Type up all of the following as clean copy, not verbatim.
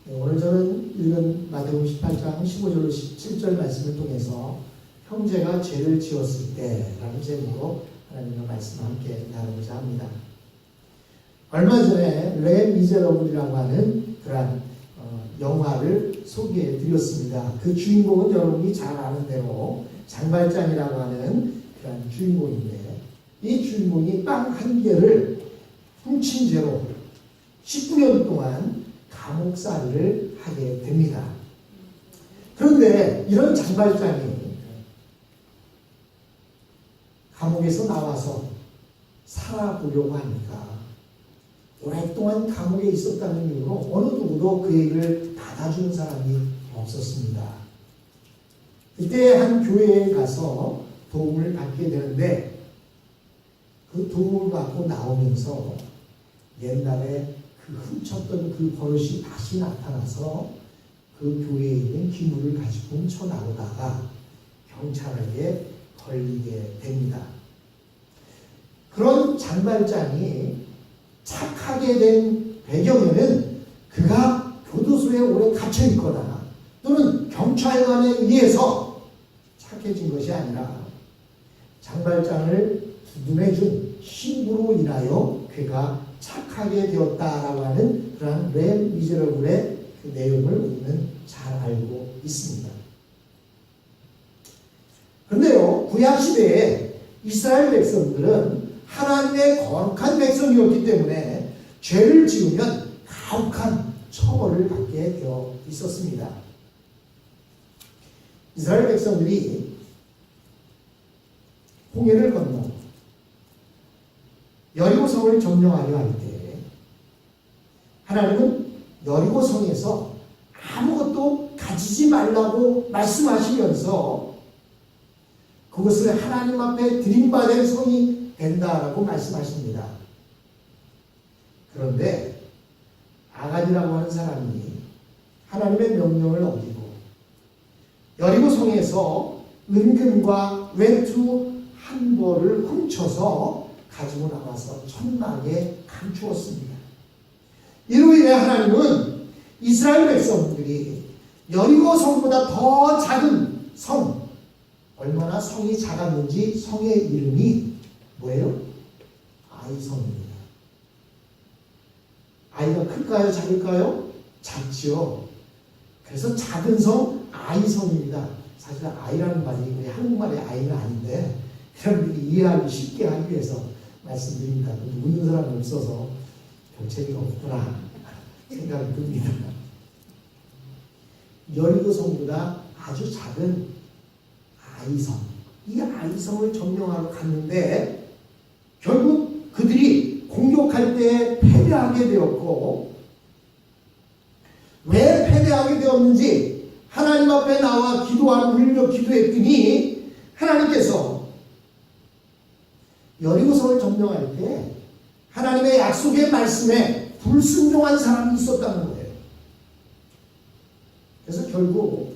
오늘 저는 읽은 마태복음 18장 15절로 17절 말씀을 통해서 형제가 죄를 지었을 때라는 제목으로 하나님의 말씀을 함께 나누고자 합니다. 얼마 전에 레 미제러블이라고 하는 그러한 영화를 소개해 드렸습니다. 그 주인공은 여러분이 잘 아는 대로 장발장이라고 하는 그러한 주인공인데, 이 주인공이 빵 한 개를 훔친 죄로 19년 동안 감옥살이를 하게 됩니다. 그런데 이런 장발장이 감옥에서 나와서 살아보려고 하니까 오랫동안 감옥에 있었다는 이유로 어느 누구도 그 얘기를 받아주는 사람이 없었습니다. 그때 한 교회에 가서 도움을 받게 되는데, 그 도움을 받고 나오면서 옛날에 그 훔쳤던 그 버릇이 다시 나타나서 그 교회에 있는 기물을 가지고 훔쳐 나오다가 경찰에게 걸리게 됩니다. 그런 장발장이 착하게 된 배경에는 그가 교도소에 오래 갇혀 있거나 또는 경찰관에 의해서 착해진 것이 아니라 장발장을 두둔해준 신부로 인하여 그가 착하게 되었다라고 하는 그러한 레 미제러블의 그 내용을 우리는 잘 알고 있습니다. 그런데요, 구약시대에 이스라엘 백성들은 하나님의 거룩한 백성이었기 때문에 죄를 지으면 가혹한 처벌을 받게 되어 있었습니다. 이스라엘 백성들이 홍해를 건너 여리고성을 점령하려 할 때 하나님은 여리고성에서 아무것도 가지지 말라고 말씀하시면서 그것을 하나님 앞에 드림받을 성이 된다라고 말씀하십니다. 그런데 아간이라고 하는 사람이 하나님의 명령을 어기고 여리고성에서 은금과 외투 한 벌을 훔쳐서 가지고 나와서 천막에 감추었습니다. 이로 인해 하나님은 이스라엘 백성들이 여리고 성보다 더 작은 성, 얼마나 성이 작았는지 성의 이름이 뭐예요? 아이성입니다. 아이가 클까요? 작을까요? 작지요. 그래서 작은 성 아이성입니다. 사실 아이라는 말이 우리 한국말의 아이는 아닌데 여러분들이 이해하기 쉽게 하기 위해서 말씀드립니다. 묻는 사람이 없어서 별 재미가 없구나 생각이 듭니다. 여리고성보다 아주 작은 아이성, 이 아이성을 점령하러 갔는데 결국 그들이 공격할 때 패배하게 되었고, 왜 패배하게 되었는지 하나님 앞에 나와 울며 기도했더니 하나님께서 여리고성을 점령할 때 하나님의 약속의 말씀에 불순종한 사람이 있었다는 거예요. 그래서 결국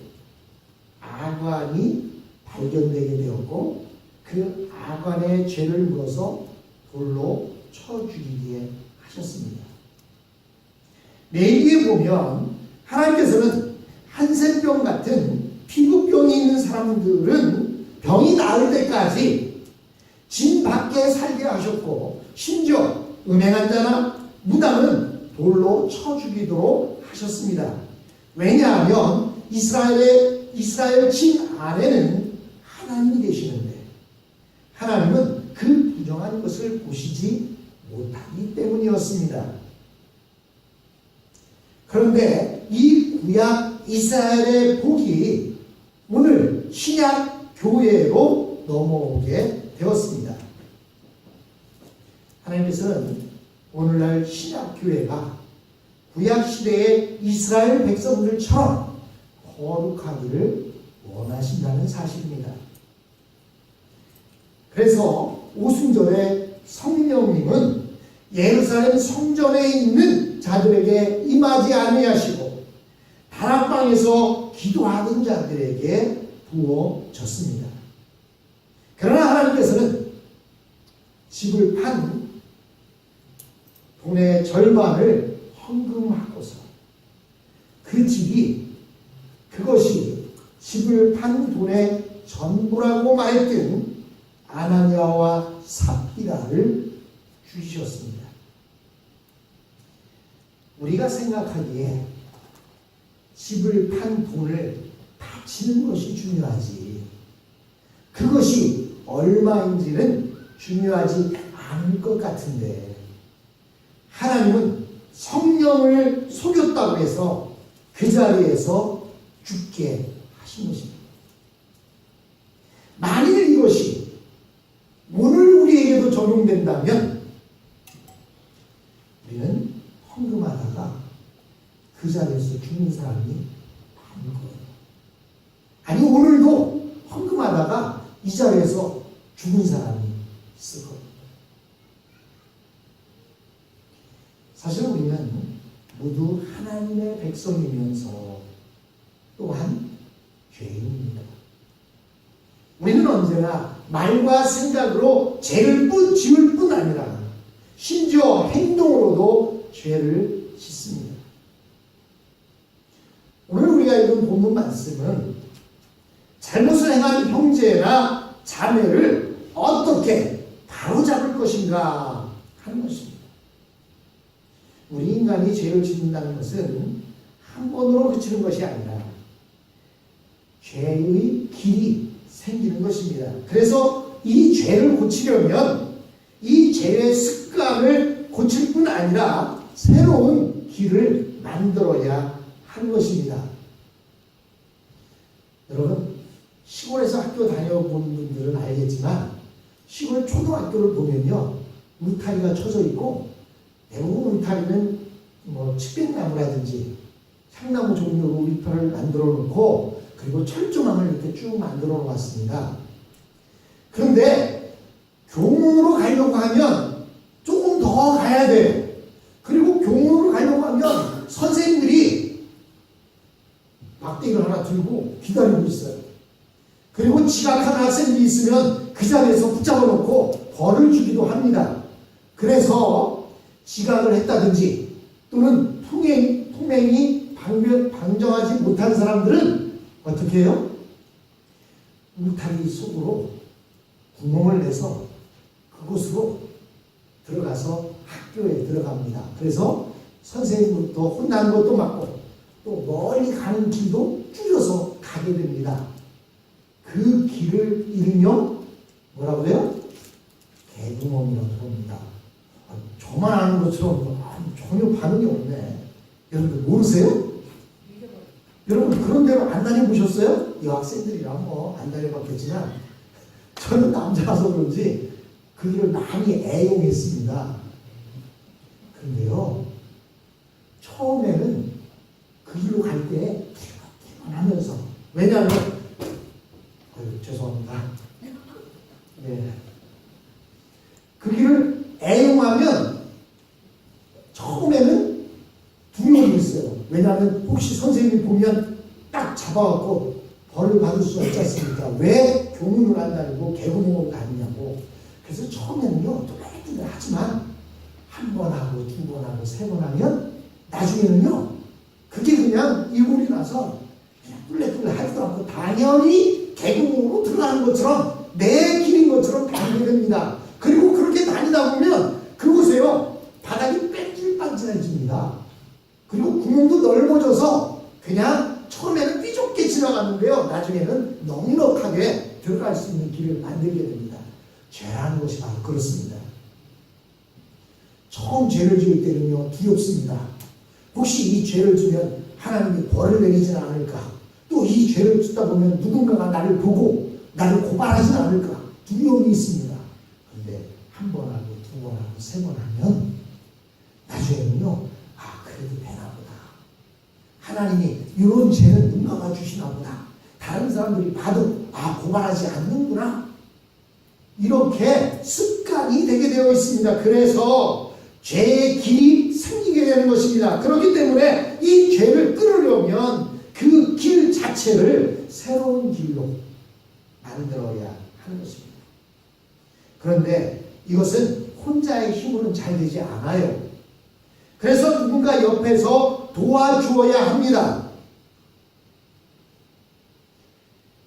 아간이 발견되게 되었고 그 아간의 죄를 물어서 돌로 쳐 죽이게 하셨습니다. 레위기에 보면 하나님께서는 한센병 같은 피부병이 있는 사람들은 병이 나을 때까지 진 밖에 살게 하셨고, 심지어 음행한 자나 무당은 돌로 쳐 죽이도록 하셨습니다. 왜냐하면 이스라엘 진 안에는 하나님이 계시는데 하나님은 그 부정한 것을 보시지 못하기 때문이었습니다. 그런데 이 구약 이스라엘의 복이 오늘 신약 교회로 넘어오게 되었습니다. 하나님께서는 오늘날 신약교회가 구약시대의 이스라엘 백성들처럼 거룩하기를 원하신다는 사실입니다. 그래서 오순절에 성령님은 예루살렘 성전에 있는 자들에게 임하지 아니하시고 다락방에서 기도하는 자들에게 부어졌습니다. 그러나 하나님께서는 집을 판 돈의 절반을 헌금하고서 그 집이 그것이 집을 판 돈의 전부라고 말했던 아나니아와 삽비라를 주셨습니다. 우리가 생각하기에 집을 판 돈을 바치는 것이 중요하지, 그것이 얼마인지는 중요하지 않을 것 같은데, 하나님은 성령을 속였다고 해서 그 자리에서 죽게 하신 것입니다. 만일 이것이 오늘 우리에게도 적용된다면 우리는 헌금하다가 그 자리에서 죽는 사람이 많은 거예요. 아니, 오늘도 헌금하다가 이 자리에서 죽은 사람이 있을 겁니다. 사실 우리는 모두 하나님의 백성이면서 또한 죄인입니다. 우리는 언제나 말과 생각으로 죄를 지을 뿐 아니라 심지어 행동으로도 죄를 짓습니다. 오늘 우리가 읽은 본문 말씀은 잘못을 행한 형제나 자매를 어떻게 바로잡을 것인가 하는 것입니다. 우리 인간이 죄를 짓는다는 것은 한 번으로 그치는 것이 아니라 죄의 길이 생기는 것입니다. 그래서 이 죄를 고치려면 이 죄의 습관을 고칠 뿐 아니라 새로운 길을 만들어야 하는 것입니다. 여러분, 시골에서 학교 다녀본 분들은 알겠지만 시골 초등학교를 보면요, 울타리가 쳐져 있고 대부분 울타리는 측백나무라든지 향나무 종류로 울타리를 만들어 놓고 그리고 철조망을 이렇게 쭉 만들어 놓았습니다. 그런데 교문으로 가려고 하면 조금 더 가야 돼요. 그리고 교문으로 가려고 하면 선생님들이 막대기를 하나 들고 기다리고 있어요. 그리고 지각한 학생들이 있으면 그 자리에서 붙잡아 놓고 벌을 주기도 합니다. 그래서 지각을 했다든지 또는 통행이 방정하지 못한 사람들은 어떻게 해요? 울타리 속으로 구멍을 내서 그곳으로 들어가서 학교에 들어갑니다. 그래서 선생님부터 혼나는 것도 맞고 또 멀리 가는 길도 줄여서 가게 됩니다. 그 길을 이르며 뭐라고 해요? 개구멍이라고 합니다. 저만 아는 것처럼 전혀 반응이 없네. 여러분들 모르세요? 여러분 그런 데로 안 다녀보셨어요? 이 학생들이랑 안 다녀봤겠지만 저는 남자라서 그런지 그 길을 많이 애용했습니다. 그런데요, 처음에는 그 길로 갈 때 하면서, 왜냐하면 죄송합니다. 네. 그 길을 애용하면 처음에는 두려움이 있어요. 왜냐하면 혹시 선생님이 보면 딱 잡아갖고 벌을 받을 수 없지 않습니까? 왜 교문을 안 다니고 개구멍으로 다니냐고. 그래서 처음에는요, 뚜레뚜레 하지만 한 번 하고 두 번 하고 세 번 하면 나중에는요, 그게 그냥 이골이 나서 그냥 뚜레뚜레 하지도 않고 당연히 개구멍으로 들어가는 것처럼 내 길인 것처럼 다니게 됩니다. 그리고 그렇게 다니다 보면 그곳에요, 바닥이 뺀질빤질해집니다. 그리고 구멍도 넓어져서 그냥 처음에는 삐좁게 지나갔는데요, 나중에는 넉넉하게 들어갈 수 있는 길을 만들게 됩니다. 죄라는 것이 바로 그렇습니다. 처음 죄를 지을 때는요, 두렵습니다. 혹시 이 죄를 지면 하나님이 벌을 내리지는 않을까? 또 이 죄를 짓다 보면 누군가가 나를 보고 나를 고발하지는 않을까? 두려움이 있습니다. 그런데 한 번 하고 두 번 하고 세 번 하면 나중에는요, 그래도 되나 보다. 하나님이 이런 죄는 눈 감아 주시나 보다. 다른 사람들이 봐도 고발하지 않는구나. 이렇게 습관이 되게 되어 있습니다. 그래서 죄의 길이 생기게 되는 것입니다. 그렇기 때문에 이 죄를 끊으려면 그 길 자체를 새로운 길로 만들어야 하는 것입니다. 그런데 이것은 혼자의 힘으로는 잘 되지 않아요. 그래서 누군가 옆에서 도와주어야 합니다.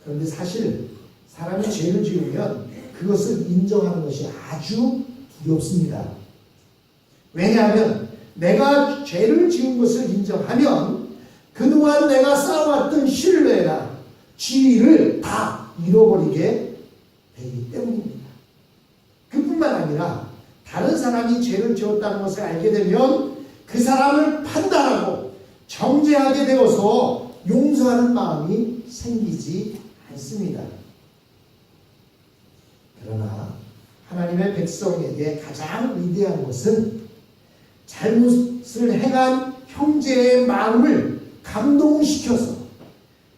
그런데 사실 사람이 죄를 지으면 그것을 인정하는 것이 아주 두렵습니다. 왜냐하면 내가 죄를 지은 것을 인정하면 그동안 내가 쌓아왔던 신뢰나 지위를 다 잃어버리게 되기 때문입니다. 그뿐만 아니라 다른 사람이 죄를 지었다는 것을 알게 되면 그 사람을 판단하고 정죄하게 되어서 용서하는 마음이 생기지 않습니다. 그러나 하나님의 백성에게 가장 위대한 것은 잘못을 행한 형제의 마음을 감동시켜서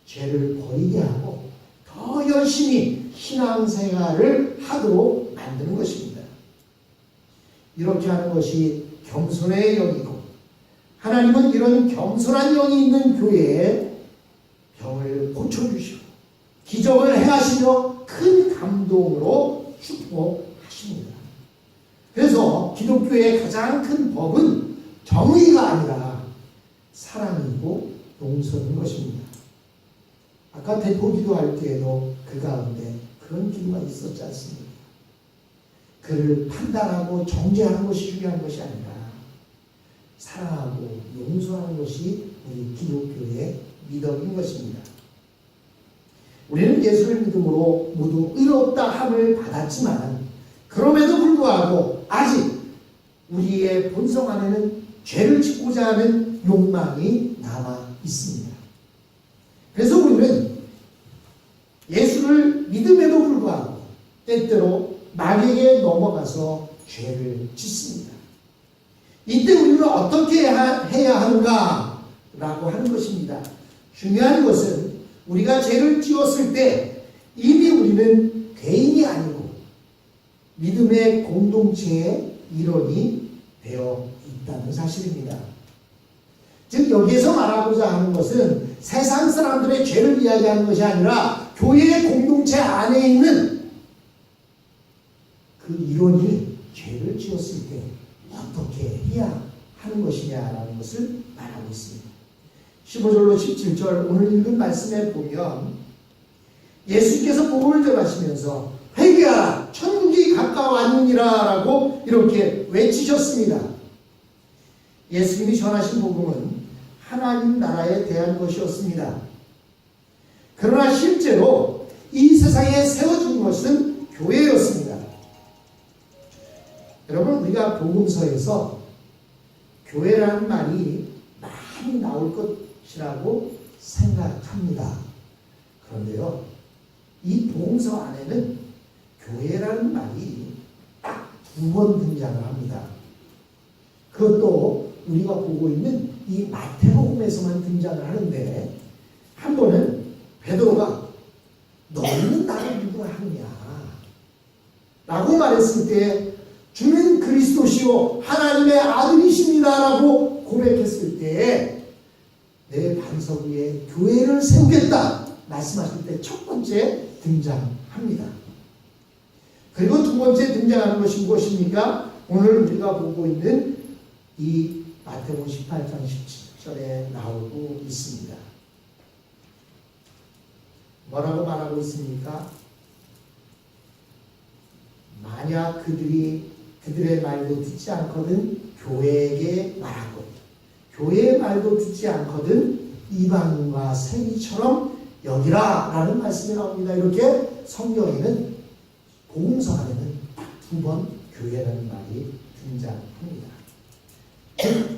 죄를 버리게 하고 더 열심히 신앙생활을 하도록 만드는 것입니다. 이렇게 하는 것이 겸손의 영이고 하나님은 이런 겸손한 영이 있는 교회에 병을 고쳐주시고 기적을 행하시며 큰 감동으로 축복하십니다. 그래서 기독교의 가장 큰 법은 정의가 아니라 사랑이고 용서인 것입니다. 아까 대포 기도할 때에도 그 가운데 그런 기도가 있었지 않습니까? 그를 판단하고 정죄하는 것이 중요한 것이 아니라 사랑하고 용서하는 것이 우리 기독교의 믿음인 것입니다. 우리는 예수를 믿음으로 모두 의롭다 함을 받았지만 그럼에도 불구하고 아직 우리의 본성 안에는 죄를 짓고자 하는 욕망이 남아 있습니다. 그래서 우리는 예수를 믿음에도 불구하고 때때로 마귀에게 넘어가서 죄를 짓습니다. 이때 우리는 어떻게 해야 하는가 라고 하는 것입니다. 중요한 것은 우리가 죄를 지었을 때 이미 우리는 개인이 아니고 믿음의 공동체의 일원이 되어 있다는 사실입니다. 즉 여기에서 말하고자 하는 것은 세상 사람들의 죄를 이야기하는 것이 아니라 교회의 공동체 안에 있는 그 일원이 죄를 지었을 때 어떻게 해야 하는 것이냐라는 것을 말하고 있습니다. 15절로 17절 오늘 읽은 말씀에 보면 예수께서 복음을 전하시면서 회개하라 천국이 가까워왔느니라 라고 이렇게 외치셨습니다. 예수님이 전하신 복음은 하나님 나라에 대한 것이었습니다. 그러나 실제로 이 세상에 세워진 것은 교회였습니다. 여러분 우리가 복음서에서 교회라는 말이 많이 나올 것이라고 생각합니다. 그런데요 이 복음서 안에는 교회라는 말이 딱 2번 등장을 합니다. 그것도 우리가 보고 있는 이 마태복음에서만 등장을 하는데 한 번은 베드로가 너희는 나를 누구라 하느냐 라고 말했을 때 주는 그리스도시요 하나님의 아들이십니다 라고 고백했을 때 내 반석 위에 교회를 세우겠다 말씀하실 때 첫 번째 등장합니다. 그리고 두 번째 등장하는 것이 무엇입니까? 오늘 우리가 보고 있는 이 마태복음 18장 17절에 나오고 있습니다. 뭐라고 말하고 있습니까? 만약 그들의 말도 듣지 않거든 교회에게 말하고 교회의 말도 듣지 않거든 이방인과 세리처럼 여기라 라는 말씀이 나옵니다. 이렇게 성경에는 복음서 안에는 딱 2번 교회라는 말이 등장합니다.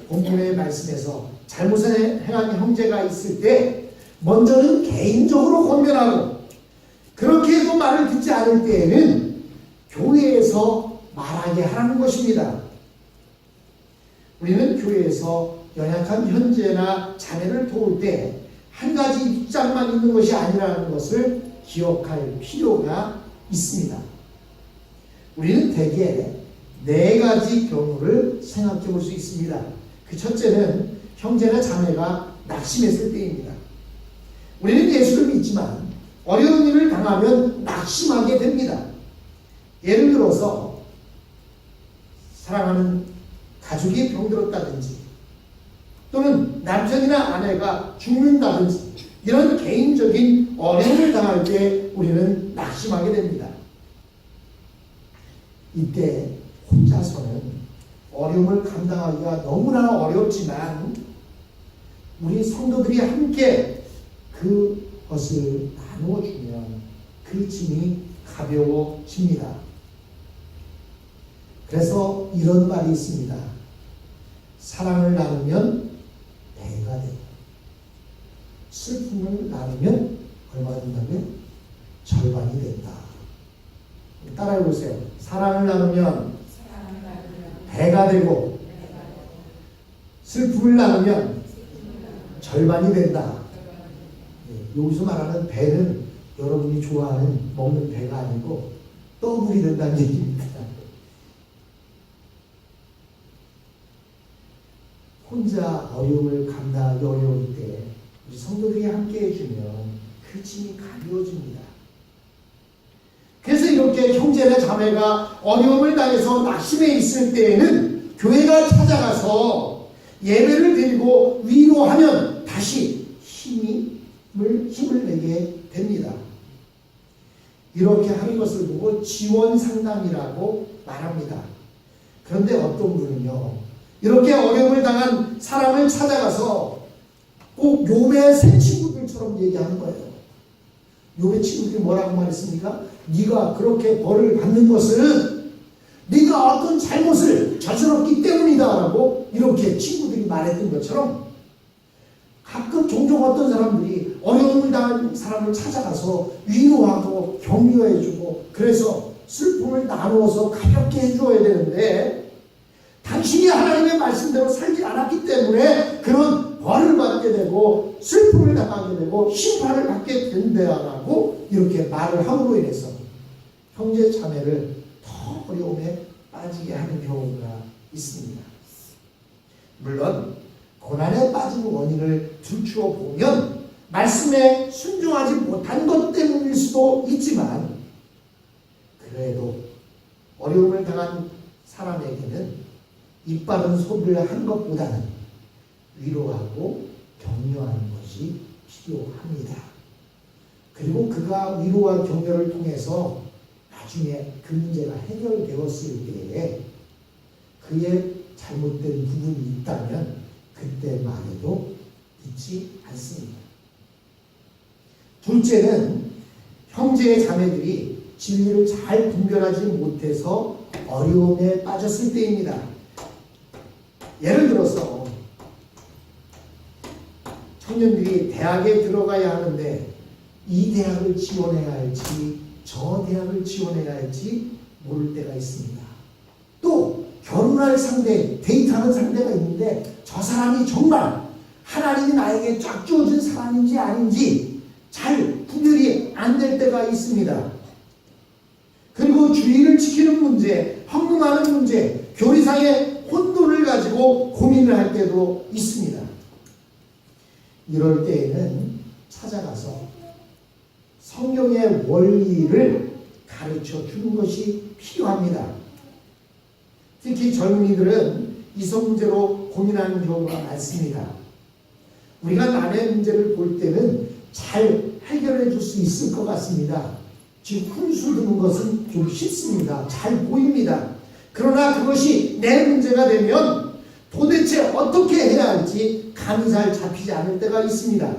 본문의 말씀에서 잘못을 행한 형제가 있을 때 먼저는 개인적으로 권면하고 그렇게 해도 말을 듣지 않을 때에는 교회에서 말하게 하라는 것입니다. 우리는 교회에서 연약한 형제나 자매를 도울 때 한 가지 입장만 있는 것이 아니라는 것을 기억할 필요가 있습니다. 우리는 대개 4가지 경우를 생각해 볼 수 있습니다. 그 첫째는 형제나 자매가 낙심했을 때입니다. 우리는 예수를 믿지만 어려운 일을 당하면 낙심하게 됩니다. 예를 들어서 사랑하는 가족이 병들었다든지 또는 남편이나 아내가 죽는다든지 이런 개인적인 어려움을 당할 때 우리는 낙심하게 됩니다. 이때 혼자서는 어려움을 감당하기가 너무나 어렵지만 우리 성도들이 함께 그것을 나누어주면 그 짐이 가벼워집니다. 그래서 이런 말이 있습니다. 사랑을 나누면 배가 되고 슬픔을 나누면 얼마가 된다면 절반이 된다. 따라해 보세요. 사랑을 나누면 배가 되고 슬픔을 나누면 절반이 된다. 여기서 말하는 배는 여러분이 좋아하는 먹는 배가 아니고 더블이 된다는 얘기입니다. 혼자 어려움을 감당하기 어려울 때 우리 성도들이 함께 해주면 그 짐이 가벼워집니다. 그래서 이렇게 형제나 자매가 어려움을 당해서 낙심해 있을 때에는 교회가 찾아가서 예배를 드리고 위로하면 다시 힘을 내게 됩니다. 이렇게 하는 것을 보고 지원 상담이라고 말합니다. 그런데 어떤 분은요, 이렇게 어려움을 당한 사람을 찾아가서 꼭 욥의 새 친구들처럼 얘기하는 거예요. 욥의 친구들이 뭐라고 말했습니까? 네가 그렇게 벌을 받는 것은 네가 어떤 잘못을 저질렀기 때문이다 라고 이렇게 친구들이 말했던 것처럼 가끔 종종 어떤 사람들이 어려움을 당한 사람을 찾아가서 위로하고 격려해주고 그래서 슬픔을 나누어서 가볍게 해줘야 되는데 당신이 하나님의 말씀대로 살지 않았기 때문에 그런 벌을 받게 되고 슬픔을 당하게 되고 심판을 받게 된다라고 이렇게 말을 함으로 인해서 형제 자매를 더 어려움에 빠지게 하는 경우가 있습니다. 물론 고난에 빠진 원인을 들추어 보면 말씀에 순종하지 못한 것 때문일 수도 있지만 그래도 어려움을 당한 사람에게는 이빠른 소리를 한 것보다는 위로하고 격려하는 것이 필요합니다. 그리고 그가 위로와 격려를 통해서 나중에 그 문제가 해결되었을 때에 그의 잘못된 부분이 있다면 그때 말해도 잊지 않습니다. 둘째는 형제의 자매들이 진리를 잘 분별하지 못해서 어려움에 빠졌을 때입니다. 예를 들어서 청년들이 대학에 들어가야 하는데 이 대학을 지원해야 할지 저 대학을 지원해야 할지 모를 때가 있습니다. 또 결혼할 상대, 데이트하는 상대가 있는데 저 사람이 정말 하나님이 나에게 쫙 주어진 사람인지 아닌지 잘 구별이 안 될 때가 있습니다. 그리고 주의를 지키는 문제, 헌금하는 문제, 교리상의 혼돈을 가지고 고민을 할 때도 있습니다. 이럴 때에는 찾아가서 성경의 원리를 가르쳐 주는 것이 필요합니다. 특히 젊은이들은 이성 문제로 고민하는 경우가 많습니다. 우리가 남의 문제를 볼 때는 잘 해결해 줄 수 있을 것 같습니다. 지금 훈수 두는 것은 좀 쉽습니다. 잘 보입니다. 그러나 그것이 내 문제가 되면 도대체 어떻게 해야 할지 감이 잘 잡히지 않을 때가 있습니다.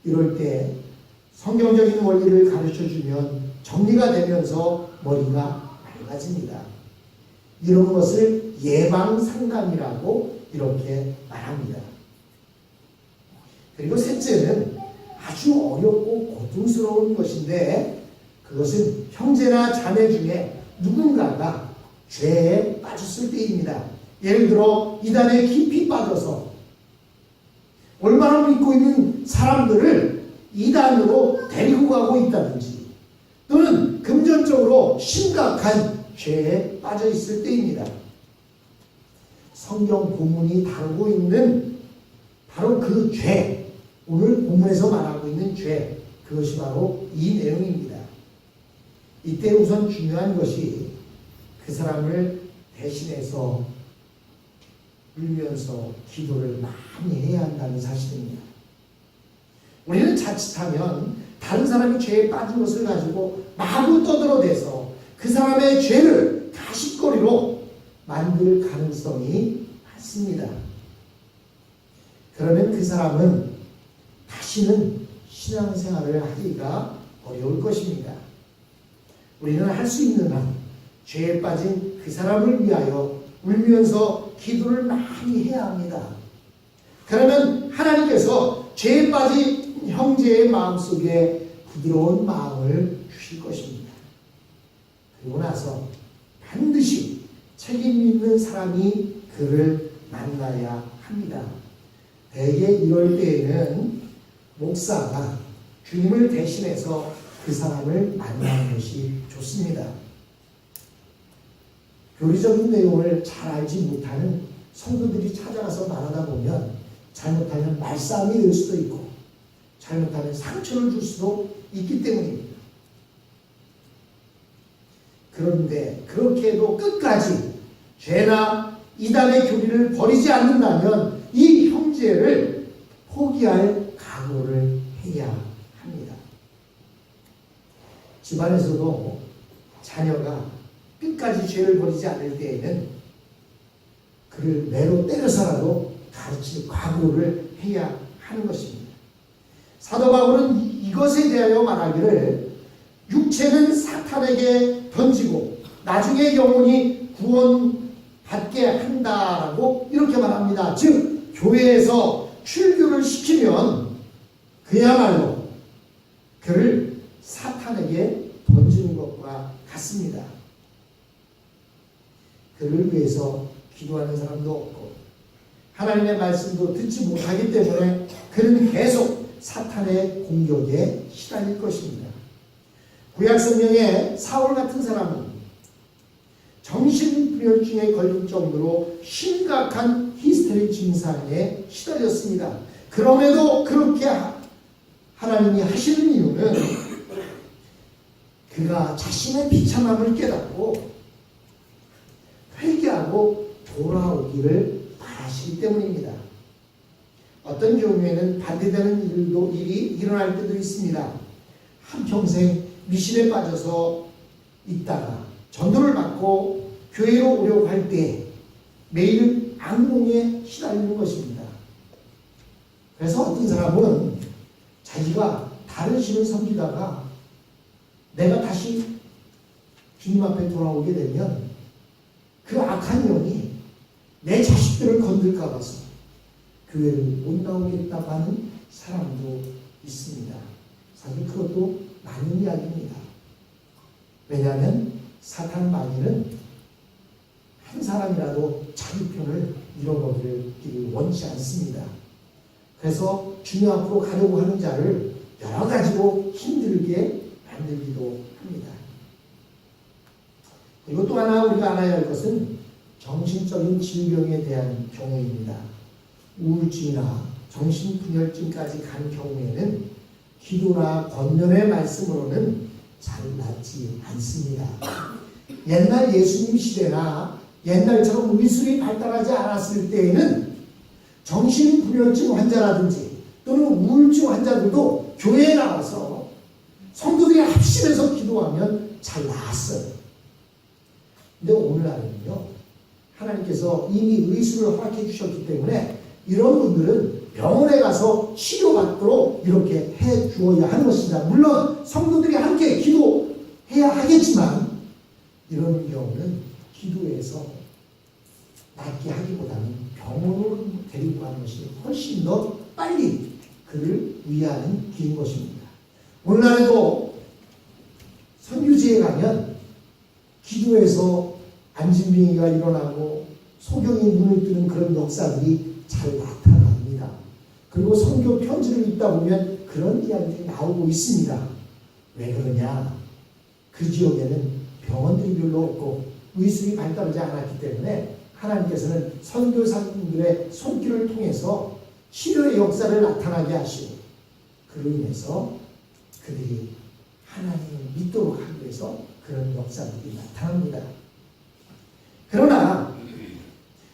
이럴 때 성경적인 원리를 가르쳐주면 정리가 되면서 머리가 맑아집니다. 이런 것을 예방상담이라고 이렇게 말합니다. 그리고 셋째는 아주 어렵고 고통스러운 것인데 그것은 형제나 자매 중에 누군가가 죄에 빠졌을 때입니다. 예를 들어 이단에 깊이 빠져서 얼마나 믿고 있는 사람들을 이단으로 데리고 가고 있다든지 또는 금전적으로 심각한 죄에 빠져 있을 때입니다. 성경 본문이 다루고 있는 바로 그 죄, 오늘 본문에서 말하고 있는 죄, 그것이 바로 이 내용입니다. 이때 우선 중요한 것이 그 사람을 대신해서 울면서 기도를 많이 해야 한다는 사실입니다. 우리는 자칫하면 다른 사람이 죄에 빠진 것을 가지고 마구 떠들어대서 그 사람의 죄를 가십거리로 만들 가능성이 많습니다. 그러면 그 사람은 다시는 신앙생활을 하기가 어려울 것입니다. 우리는 할 수 있는 한 죄에 빠진 그 사람을 위하여 울면서 기도를 많이 해야 합니다. 그러면 하나님께서 죄에 빠진 형제의 마음속에 부드러운 마음을 주실 것입니다. 그리고 나서 반드시 책임 있는 사람이 그를 만나야 합니다. 대개 이럴 때에는 목사가 주님을 대신해서 그 사람을 만나는 것이 좋습니다. 교리적인 내용을 잘 알지 못하는 성도들이 찾아가서 말하다 보면 잘못하면 말싸움이 될 수도 있고 잘못하면 상처를 줄 수도 있기 때문입니다. 그런데 그렇게 해도 끝까지 죄나 이단의 교리를 버리지 않는다면 이 형제를 포기할 각오를 해야 합니다. 집안에서도 자녀가 끝까지 죄를 버리지 않을 때에는 그를 매로 때려서라도 가르칠 각오를 해야 하는 것입니다. 사도 바울은 이것에 대하여 말하기를 육체는 사탄에게 던지고 나중에 영혼이 구원받게 한다라고 이렇게 말합니다. 즉 교회에서 출교를 시키면 그야말로 그를 사탄에게 던지는 것과 같습니다. 그를 위해서 기도하는 사람도 없고 하나님의 말씀도 듣지 못하기 때문에 그는 계속 사탄의 공격에 시달릴 것입니다. 구약성경에 사울 같은 사람은 정신불혈증에 걸릴 정도로 심각한 히스테리 증상에 시달렸습니다. 그럼에도 그렇게 하나님이 하시는 이유는 그가 자신의 비참함을 깨닫고 회개하고 돌아오기를 바라시기 때문입니다. 어떤 경우에는 반대되는 일이 일어날 때도 있습니다. 한평생 미신에 빠져서 있다가 전도를 받고 교회로 오려고 할 때 매일 악몽에 시달리는 것입니다. 그래서 어떤 사람은 자기가 다른 신을 섬기다가 내가 다시 주님 앞에 돌아오게 되면 그 악한 영이 내 자식들을 건들까 봐서 교회를 못 나오겠다고 하는 사람도 있습니다. 사실 그것도 맞는 이야기입니다. 왜냐하면 사탄 마귀는 한 사람이라도 자기 편을 잃어버리기를 원치 않습니다. 그래서 주님 앞으로 가려고 하는 자를 여러 가지로 힘들게 만들기도 합니다. 그리고 또 하나 우리가 알아야 할 것은 정신적인 질병에 대한 경우입니다. 우울증이나 정신분열증까지 간 경우에는 기도나 권면의 말씀으로는 잘 낫지 않습니다. 옛날 예수님 시대나 옛날처럼 의술이 발달하지 않았을 때에는 정신분열증 환자라든지 또는 우울증 환자들도 교회에 나와서 성도들이 합심해서 기도하면 잘 나았어요. 근데 오늘날은요, 하나님께서 이미 의술을 허락해 주셨기 때문에 이런 분들은 병원에 가서 치료받도록 이렇게 해 주어야 하는 것입니다. 물론 성도들이 함께 기도해야 하겠지만 이런 경우는 기도해서 낫게 하기보다는 병원으로 데리고 가는 것이 훨씬 더 빨리 그를 위하는 길인 것입니다. 오늘날에도 선교지에 가면 기도해서 안진병이가 일어나고 소경이 눈을 뜨는 그런 역사들이 잘 나타납니다. 그리고 선교 편지를 읽다 보면 그런 이야기들이 나오고 있습니다. 왜 그러냐? 그 지역에는 병원들이 별로 없고 의술이 발달하지 않았기 때문에 하나님께서는 선교사님들의 손길을 통해서 치료의 역사를 나타나게 하시고 그로 인해서 그들이 하나님을 믿도록 하기 위해서 그런 역사들이 나타납니다. 그러나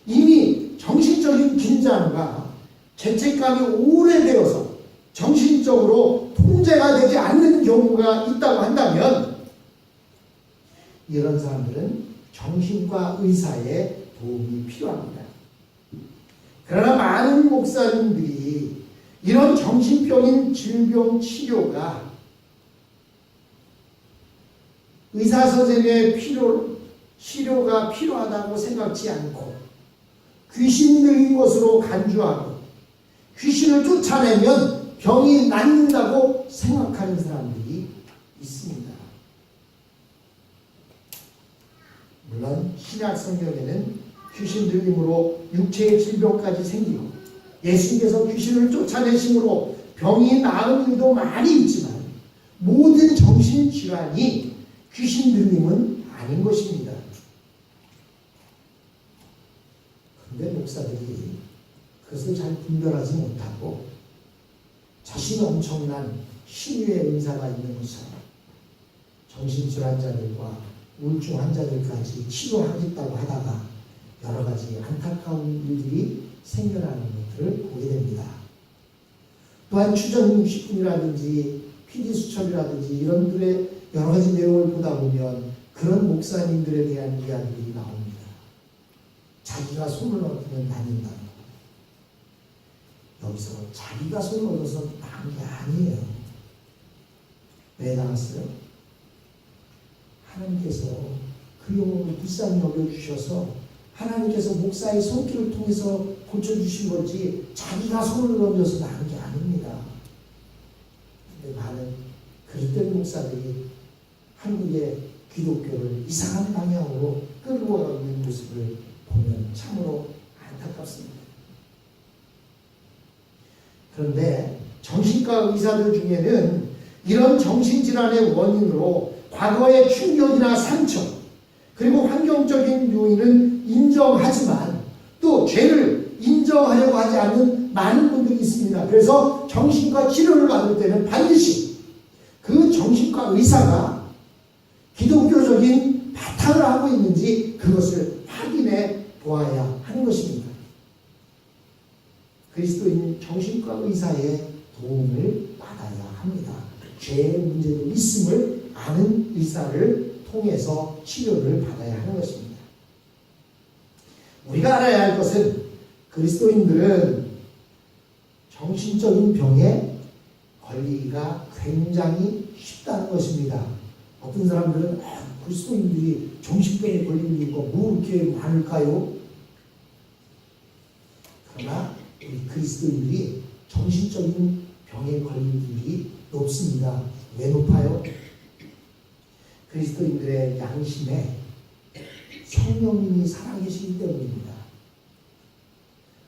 이미 정신 긴장과 죄책감이 오래되어서 정신적으로 통제가 되지 않는 경우가 있다고 한다면 이런 사람들은 정신과 의사의 도움이 필요합니다. 그러나 많은 목사님들이 이런 정신병인 질병 치료가 의사 선생님의 치료가 필요하다고 생각지 않고 귀신 들린 것으로 간주하고 귀신을 쫓아내면 병이 낫는다고 생각하는 사람들이 있습니다. 물론 신약 성경에는 귀신 들림으로 육체의 질병까지 생기고 예수님께서 귀신을 쫓아내심으로 병이 나은 일도 많이 있지만 모든 정신질환이 귀신 들림은 아닌 것입니다. 그런데 목사들이 그것을 잘 분별하지 못하고 자신이 엄청난 신유의 은사가 있는 것처럼 정신질환자들과 우울증 환자들까지 치료하겠다고 하다가 여러 가지 안타까운 일들이 생겨나는 것들을 보게 됩니다. 또한 추전 60분이라든지 PD수첩이라든지 이런들의 여러 가지 내용을 보다 보면 그런 목사님들에 대한 이야기들이 나옵니다. 자기가 손을 얻으면 다닌다는 거. 여기서 자기가 손을 얻어서 나은 게 아니에요. 왜 나왔어요? 하나님께서 그 영혼을 불쌍히 여겨주셔서 하나님께서 목사의 손길을 통해서 고쳐주신 거지 자기가 손을 얹어서 나은 게 아닙니다. 근데 많은 그릇된 목사들이 한국의 기독교를 이상한 방향으로 끌고 있는 모습을 보면 참으로 안타깝습니다. 그런데 정신과 의사들 중에는 이런 정신질환의 원인으로 과거의 충격이나 상처 그리고 환경적인 요인은 인정하지만 또 죄를 인정하려고 하지 않는 많은 분들이 있습니다. 그래서 정신과 치료를 받을 때는 반드시 그 정신과 의사가 기독교적인 바탕을 하고 있는지 그것을 확인해 보아야 하는 것입니다. 그리스도인 정신과 의사의 도움을 받아야 합니다. 죄의 문제도 있음을 아는 의사를 통해서 치료를 받아야 하는 것입니다. 우리가 알아야 할 것은 그리스도인들은 정신적인 병에 걸리기가 굉장히 쉽다는 것입니다. 어떤 사람들은 그리스도인들이 정신병에 걸리는 이유가 뭐 이렇게 많을까요? 그러나 우리 그리스도인들이 정신적인 병에 걸릴 일이 높습니다. 왜 높아요? 그리스도인들의 양심에 성령님이 살아계시기 때문입니다.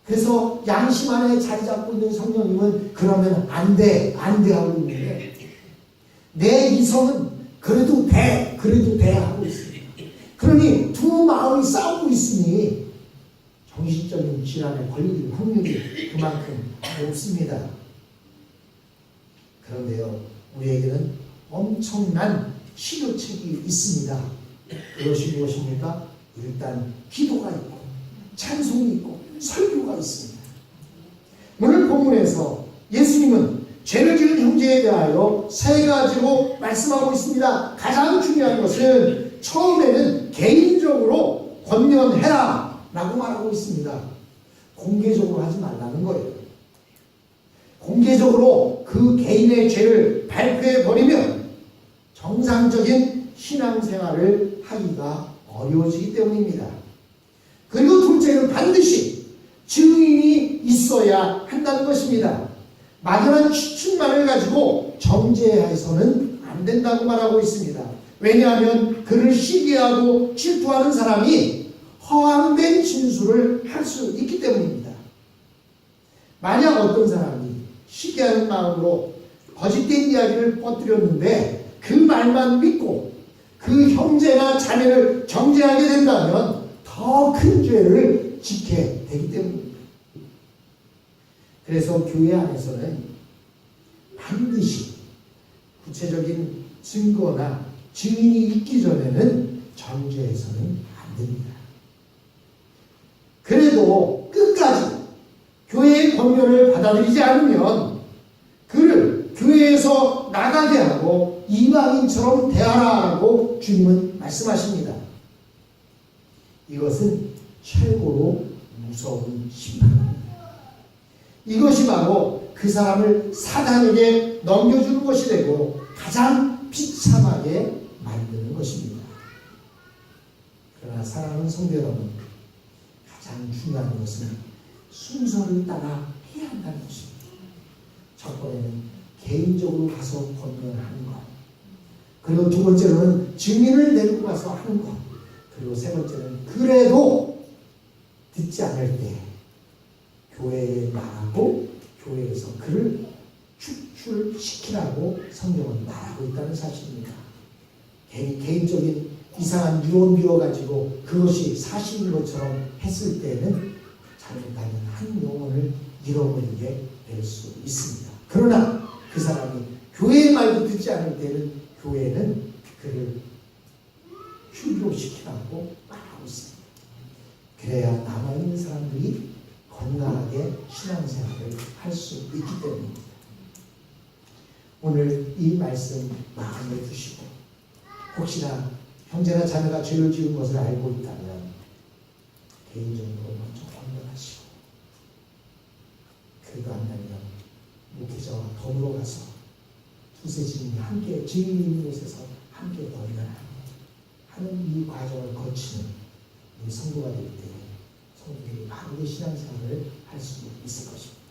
그래서 양심 안에 자리 잡고 있는 성령님은 그러면 안 돼 하고 있는데 내 이성은 그래도 돼 하고 있습니다. 그러니 두 마음이 싸우고 있으니 정신적인 질환에 걸릴 확률이 그만큼 높습니다. 그런데요, 우리에게는 엄청난 치료책이 있습니다. 그것이 무엇입니까? 일단 기도가 있고 찬송이 있고 설교가 있습니다. 오늘 본문에서 예수님은 죄를 지은 형제에 대하여 세 가지로 말씀하고 있습니다. 가장 중요한 것은 처음에는 개인적으로 권면해라 라고 말하고 있습니다. 공개적으로 하지 말라는 거예요. 공개적으로 그 개인의 죄를 발표해버리면 정상적인 신앙생활을 하기가 어려워지기 때문입니다. 그리고 둘째는 반드시 증인이 있어야 한다는 것입니다. 막연한 추측만을 가지고 정죄해서는 안 된다고 말하고 있습니다. 왜냐하면 그를 시기하고 질투하는 사람이 허황된 진술을 할 수 있기 때문입니다. 만약 어떤 사람이 시기하는 마음으로 거짓된 이야기를 뻗뜨렸는데 그 말만 믿고 그 형제나 자매를 정죄하게 된다면 더 큰 죄를 짓게 되기 때문입니다. 그래서 교회 안에서는 반드시 구체적인 증거나 증인이 있기 전에는 정죄해서는 안 됩니다. 그래도 끝까지 교회의 권면을 받아들이지 않으면 그를 교회에서 나가게 하고 이방인처럼 대하라고 주님은 말씀하십니다. 이것은 최고로 무서운 심판입니다. 이것이 바로 그 사람을 사단에게 넘겨주는 것이 되고 가장 비참하게 만드는 것입니다. 그러나 사랑하는 성도 여러분, 가장 중요한 것은 순서를 따라 해야 한다는 것입니다. 첫 번째는 개인적으로 가서 권면하는 것, 그리고 두 번째로는 증인을 데리고 가서 하는 것, 그리고 세 번째는 그래도 듣지 않을 때 교회에 나가고 교회에서 그를 축출시키라고 성경은 말하고 있다는 사실입니다. 개인적인 이상한 유언 비워가지고 그것이 사실인 것처럼 했을 때는 잘못하면 한 영혼을 잃어버리게 될 수 있습니다. 그러나 그 사람이 교회의 말도 듣지 않을 때는 교회는 그를 충족시키라고 말하고 있습니다. 그래야 남아있는 사람들이 건강하게 신앙생활을 할 수 있기 때문입니다. 오늘 이 말씀 마음에 두시고 혹시나 형제나 자매가 죄를 지은 것을 알고 있다면 개인적으로 먼저 권면하시고, 그도 안 되면 목회자와 더불어 가서 두세 증인이 함께 증인 있는 곳에서 함께 권면하는 이 과정을 거치는 우리 성도가 될 때 성도들이 바르게 신앙생활을 할 수 있을 것입니다.